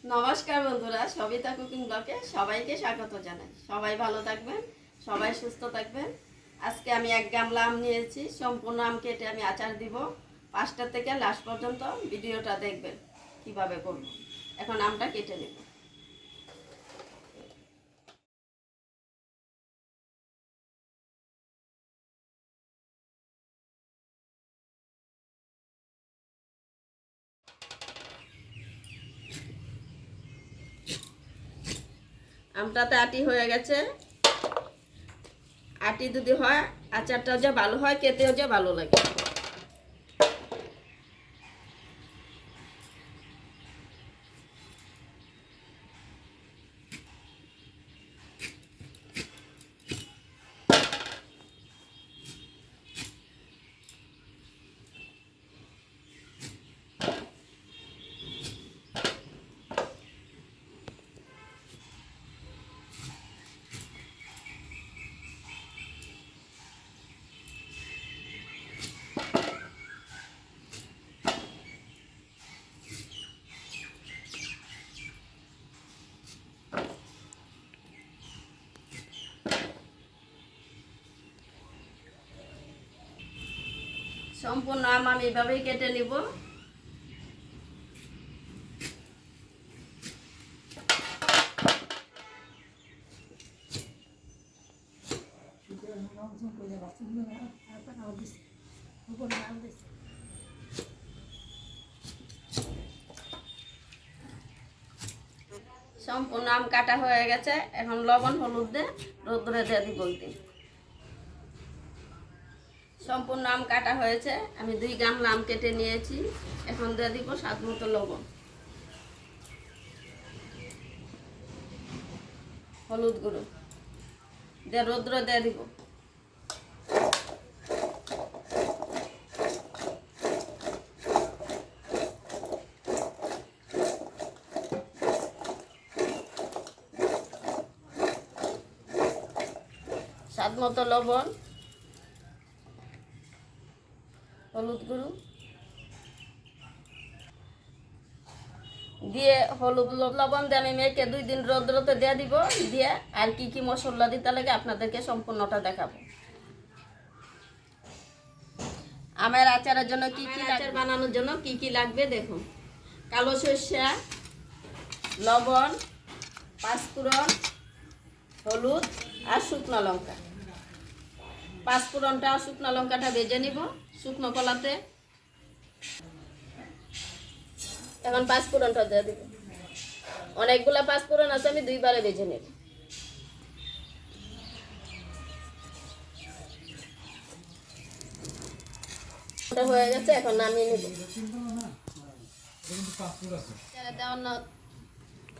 নমস্কার বন্ধুরা, সবিতা কুকিং ব্লগে সবাইকে স্বাগত জানাই। সবাই ভালো থাকবেন, সবাই সুস্থ থাকবেন। আজকে আমি 1 গামলা আম নিয়েছি। সম্পূর্ণ আম কেটে আমি আচার দিব। 5টা থেকে লাস্ট পর্যন্ত ভিডিওটা দেখবেন কিভাবে করব। এখন আমটা কেটে নেব। আমটাতে আটি হয়ে গেছে। আটি যদি হয় আচারটাও যে ভালো হয়, খেতেও যে ভালো লাগে। সম্পূর্ণ আম আমি এভাবেই কেটে নিব। সম্পূর্ণ আম কাটা হয়ে গেছে। এখন লবণ হলুদ দিয়ে রোদ্রে দিয়ে দিব। সম্পূর্ণ আম কাটা হয়েছে। আমি 2 গামলা আম কেটে নিয়েছি। এখন দিয়ে দিব স্বাদ মতো লবণ, হলুদ গুঁড়ো দিয়ে রোদ্রে দিয়ে দিব। স্বাদ মতো লবণ, হলুদ গুঁড়ো দিয়ে হলুদ লবণ দিয়ে আমি মেখে 2 দিন রোদ্রতে দিয়ে দিব। দিয়ে আর কি কি মশলা দিতে লাগে আপনাদেরকে সম্পূর্ণটা দেখাবো। আমের আচারের জন্য কি কি আচার বানানোর জন্য কি কি লাগবে দেখুন। কালো সরষা, লবণ, পাঁচফোড়ন, হলুদ আর শুকনো লঙ্কা। পাঁচফোড়নটা আর শুকনো লঙ্কাটা ভেজে নিব শুকনো কলাতে। এখন পাঁচফোড়নটা দিয়ে দিব। অনেকগুলা পাঁচফোড়ন আছে, আমি 2 বারে ভেজে নেব। হয়ে গেছে, এখন নামিয়ে নেব।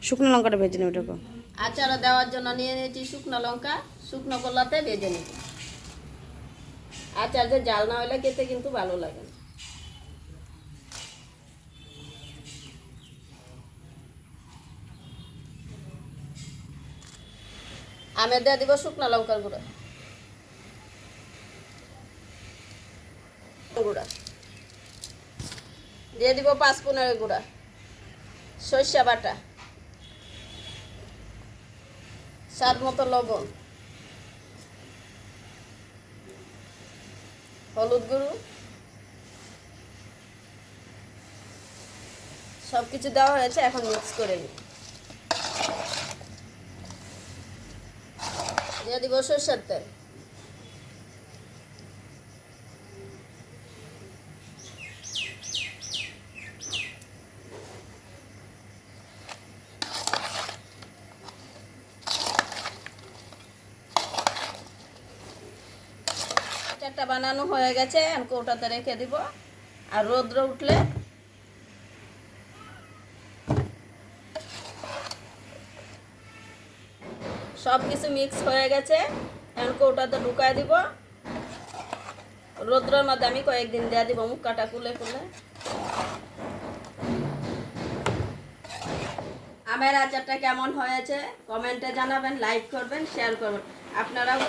শুকনো লঙ্কাটা ভেজে নেব। ওটা আচারে দেওয়ার জন্য নিয়ে নিয়েছি শুকনো লঙ্কা, শুকনো কলাতে ভেজে নেব। আচার যে জাল না হলে খেতে কিন্তু ভালো লাগে না। আমি দিয়ে দিব শুকনো লঙ্কার গুঁড়া দিয়ে দিব পাঁচফোড়নের গুঁড়া, সরষে বাটা, স্বাদ মতো লবণ, হলুদ গুঁড়ো, সব কিছু দেওয়া হয়েছে। এখন মিক্স করে নিই। দিয়ে দিব সরষের তেল, আচারটা বানানো হয়ে গেছে। আমি কৌটাতে রেখে দিব। আর রোদ্র উঠলে সব কিছু মিক্স হয়ে গেছে। এখন কৌটাতে ঢুকায় দিব। রোদ্রের মধ্যে আমি কয়েকদিন দিয়ে দিব মুখ কাটা খুলে খুলে। আমের আচারটা কেমন হয়েছে কমেন্টে জানাবেন, লাইক করবেন, শেয়ার করবেন। আপনারাও